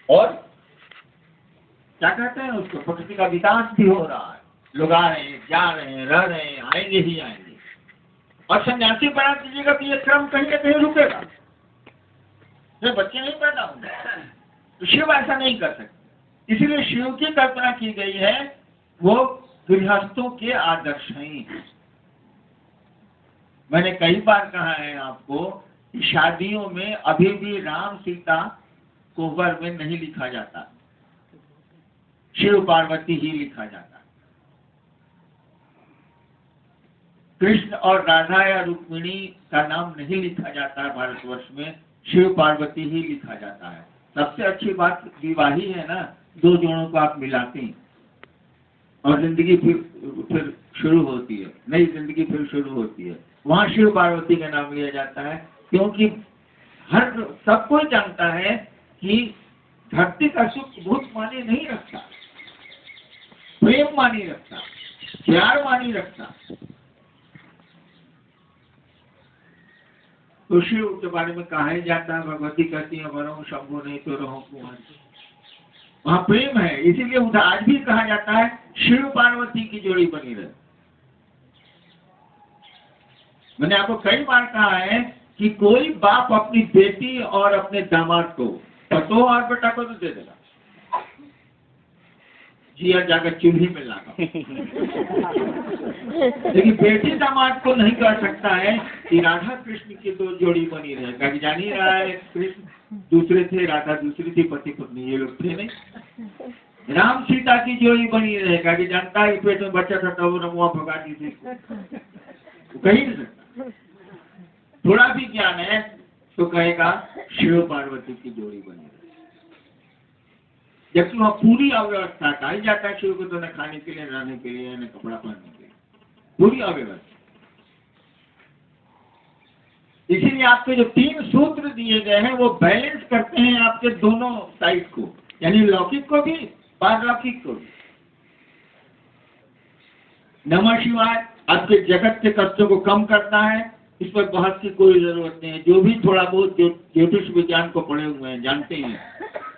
और क्या कहते हैं उसको, प्रकृति का विकास भी हो रहा है, लोग आ रहे हैं, जा रहे हैं, रह रहे हैं, आएंगे ही आएंगे। और सन्यासी बना दीजिएगा तो ये क्रम कहीं ना कहीं रुकेगा, तो बच्चे नहीं पैदा होंगे। तो शिव ऐसा नहीं कर सकते, इसीलिए शिव की कल्पना की गई है, वो गृहस्थों के आदर्श हैं। मैंने कई बार कहा है आपको कि शादियों में अभी भी राम सीता कोहबर में नहीं लिखा जाता, शिव पार्वती ही लिखा जाता। कृष्ण और राधा या रुक्मिणी का नाम नहीं लिखा जाता है भारतवर्ष में, शिव पार्वती ही लिखा जाता है। सबसे अच्छी बात विवाही है ना, दो जोड़ों को आप मिलाते हैं और जिंदगी फिर शुरू होती है, नई जिंदगी फिर शुरू होती है। वहां शिव पार्वती का नाम लिया जाता है, क्योंकि हर सब कोई जानता है कि धरती का सुख बहुत माने नहीं रखता, प्रेम मानी रखता, प्यार मानी रखता। तो शिव के बारे में कहा ही जाता है, भगवती कहती है वरो शंभु नहीं तो रहो कुंवर। वहां प्रेम है, इसीलिए उधर आज भी कहा जाता है शिव पार्वती की जोड़ी बनी रहे। मैंने आपको कई बार कहा है कि कोई बाप अपनी बेटी और अपने दामाद को, पतो और बेटा को तो दे देगा, जिया जाकर चूल्ही में लागा, लेकिन बेटी दामाद को नहीं कर सकता है कि राधा कृष्ण की तो जोड़ी बनी रहे। कभी जान ही रहा है, कृष्ण दूसरे थे, राधा दूसरी थी, पति पत्नी ये लोग थे नहीं। राम सीता की जोड़ी बनी रहे, कभी जानता है पेट में बच्चा था तो वो रमुआ भगा दी थी, कहीं नहीं सकता। थोड़ा भी ज्ञान है तो कहेगा शिव पार्वती की जोड़ी बनी रहे। जबकि वहाँ पूरी अव्यवस्था कहा ही जाता है शिव को, तो न खाने के लिए, रहने के लिए, न कपड़ा पहनने के लिए, पूरी अव्यवस्था। इसीलिए आपके जो 3 सूत्र दिए गए हैं वो बैलेंस करते हैं आपके दोनों साइड को, यानी लौकिक को भी, पारलौकिक को भी। नमः शिवाय आपके जगत के कष्टों को कम करता है, इस पर बहस की कोई जरूरत नहीं है। जो भी थोड़ा बहुत ज्योतिष विज्ञान को पढ़े हुए हैं जानते हैं,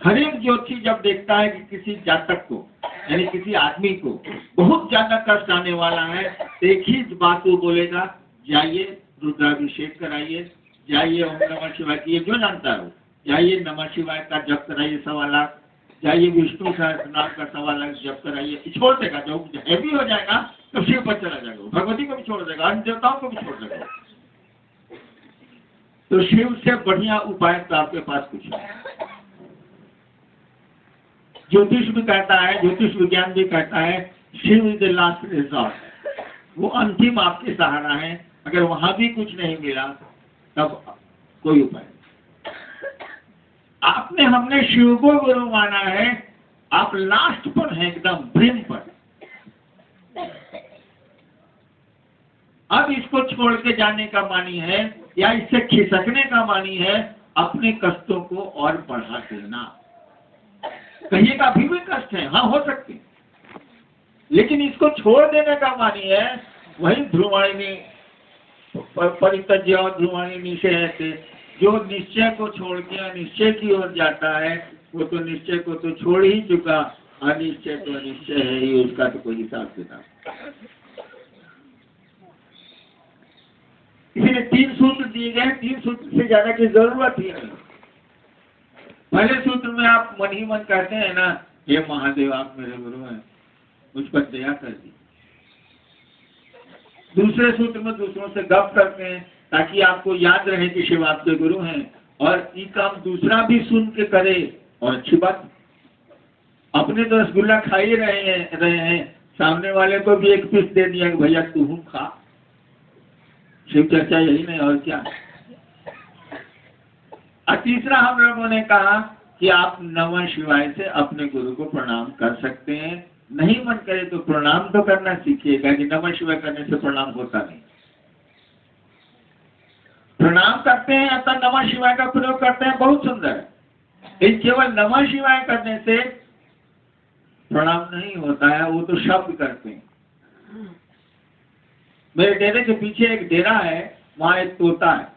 हर एक ज्योतिषी जब देखता है कि किसी जातक को, यानी किसी आदमी को बहुत ज्यादा कष्ट आने वाला है, एक ही बात वो बोलेगा, जाइए रुद्राभिषेक कराइए, जाइए ओम नमः शिवाय की, जो जानता है वो, जाइए नमः शिवाय का जप कराइए 1.25 लाख, जाइए विष्णु सहस्त्रनाम का 1.25 लाख जप कराइए। छोड़ देगा, जब हैवी हो जाएगा तो शिव पर चला जाएगा, भगवती को भी छोड़ देगा, अन्य देवताओं को भी छोड़ देगा। तो शिव से बढ़िया उपाय तो आपके पास कुछ है। ज्योतिष भी कहता है, ज्योतिष विज्ञान भी कहता है Shiv is the last resort, वो अंतिम आपके सहारा है। अगर वहां भी कुछ नहीं मिला तब कोई उपाय नहीं। आपने हमने शिव को गुरु माना है, आप लास्ट पर हैं, एकदम ब्रिम पर। अब इसको छोड़ के जाने का मानी है या इससे खिसकने का मानी है अपने कष्टों को और बढ़ा देना। कहिएगा अभी भी कष्ट है, हाँ हो सकते, लेकिन इसको छोड़ देने का मानी है वही ध्रुवाणी परित्यज्य और ध्रुवाणी निश्चय से, जो निश्चय को छोड़ के अनिश्चय की ओर जाता है वो तो निश्चय को तो छोड़ ही चुका, अनिश्चय तो अनिश्चय है ही, उसका तो कोई हिसाब किताब। इसीलिए 3 सूत्र दिए गए, 3 सूत्र से ज्यादा की जरूरत ही नहीं। पहले सूत्र में आप मन ही मन कहते हैं ना, हे महादेव आप मेरे गुरु हैं, मुझ पर दया कर दी। दूसरे सूत्र में दूसरों से गप करते हैं ताकि आपको याद रहे कि शिव आपके गुरु हैं, और ये काम दूसरा भी सुन के करे, और अच्छी बात, अपने तो रसगुल्ला खा ही रहे हैं, सामने वाले को भी एक पीस दे दिया कि भैया तू खा। शिव चर्चा यही नहीं और क्या। और तीसरा हम लोगों ने कहा कि आप नमः शिवाय से अपने गुरु को प्रणाम कर सकते हैं, नहीं मन करे तो प्रणाम तो करना सीखिएगा, कि नमः शिवाय करने से प्रणाम होता नहीं। प्रणाम करते हैं अथवा नमः शिवाय का प्रयोग करते हैं, बहुत सुंदर है। केवल नमः शिवाय करने से प्रणाम नहीं होता है, वो तो शब्द करते हैं। मेरे डेरे के पीछे एक डेरा है, वहां एक तोता है,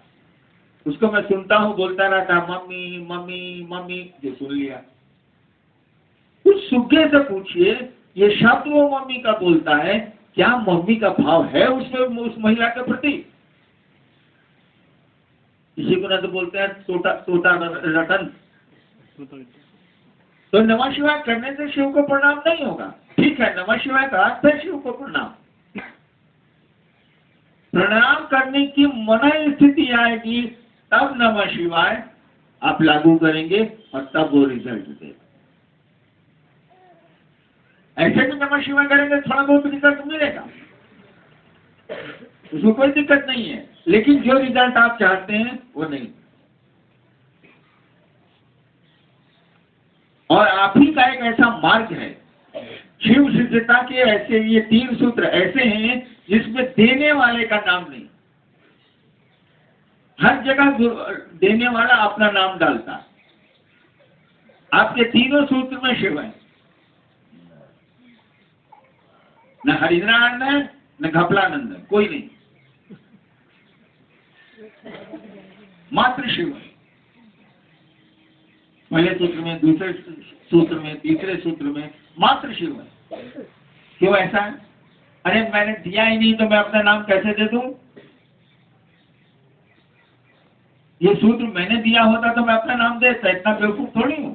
उसको मैं सुनता हूँ बोलता रहता मम्मी मम्मी मम्मी, जो सुन लिया सुग्गे से पूछिए, ये शब्द वो मम्मी का बोलता है, क्या मम्मी का भाव है उसमें उस महिला के प्रति? इसी को ना तो बोलते हैं तोता तोता रतन। तो नमः शिवाय करने से शिव को प्रणाम नहीं होगा। ठीक है, नमः शिवाय का अर्थ है शिव को प्रणाम। प्रणाम करने की मन स्थिति आएगी तब नमः शिवाय आप लागू करेंगे और तब वो रिजल्ट देगा। ऐसे भी नमः शिवाय करेंगे थोड़ा बहुत रिजल्ट मिलेगा, उसमें कोई दिक्कत नहीं है, लेकिन जो रिजल्ट आप चाहते हैं वो नहीं। और आप ही का एक ऐसा मार्ग है, शिव सिद्धता के ऐसे ये 3 सूत्र ऐसे हैं जिसमें देने वाले का नाम नहीं। हर जगह देने वाला अपना नाम डालता है। आपके तीनों सूत्र में शिव है, न हरिद्रानंद है न घपलानंद है, कोई नहीं, मात्र शिव है। पहले सूत्र में, दूसरे सूत्र में, तीसरे सूत्र में मात्र शिव है। क्यों ऐसा है? अरे मैंने दिया ही नहीं तो मैं अपना नाम कैसे दे दूं? ये सूत्र मैंने दिया होता तो मैं अपना नाम देता, इतना बेवकूफ थोड़ी हूं।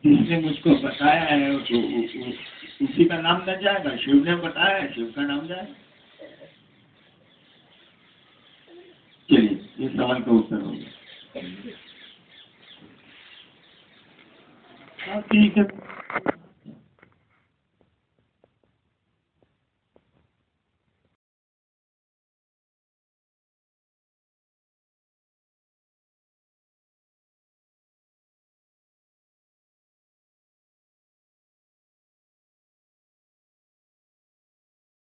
जिसने मुझको बताया है उसी का नाम न जाएगा, शिव ने बताया है शिव का नाम जाएगा। चलिए, ये सवाल का उत्तर हो गया। ठीक है।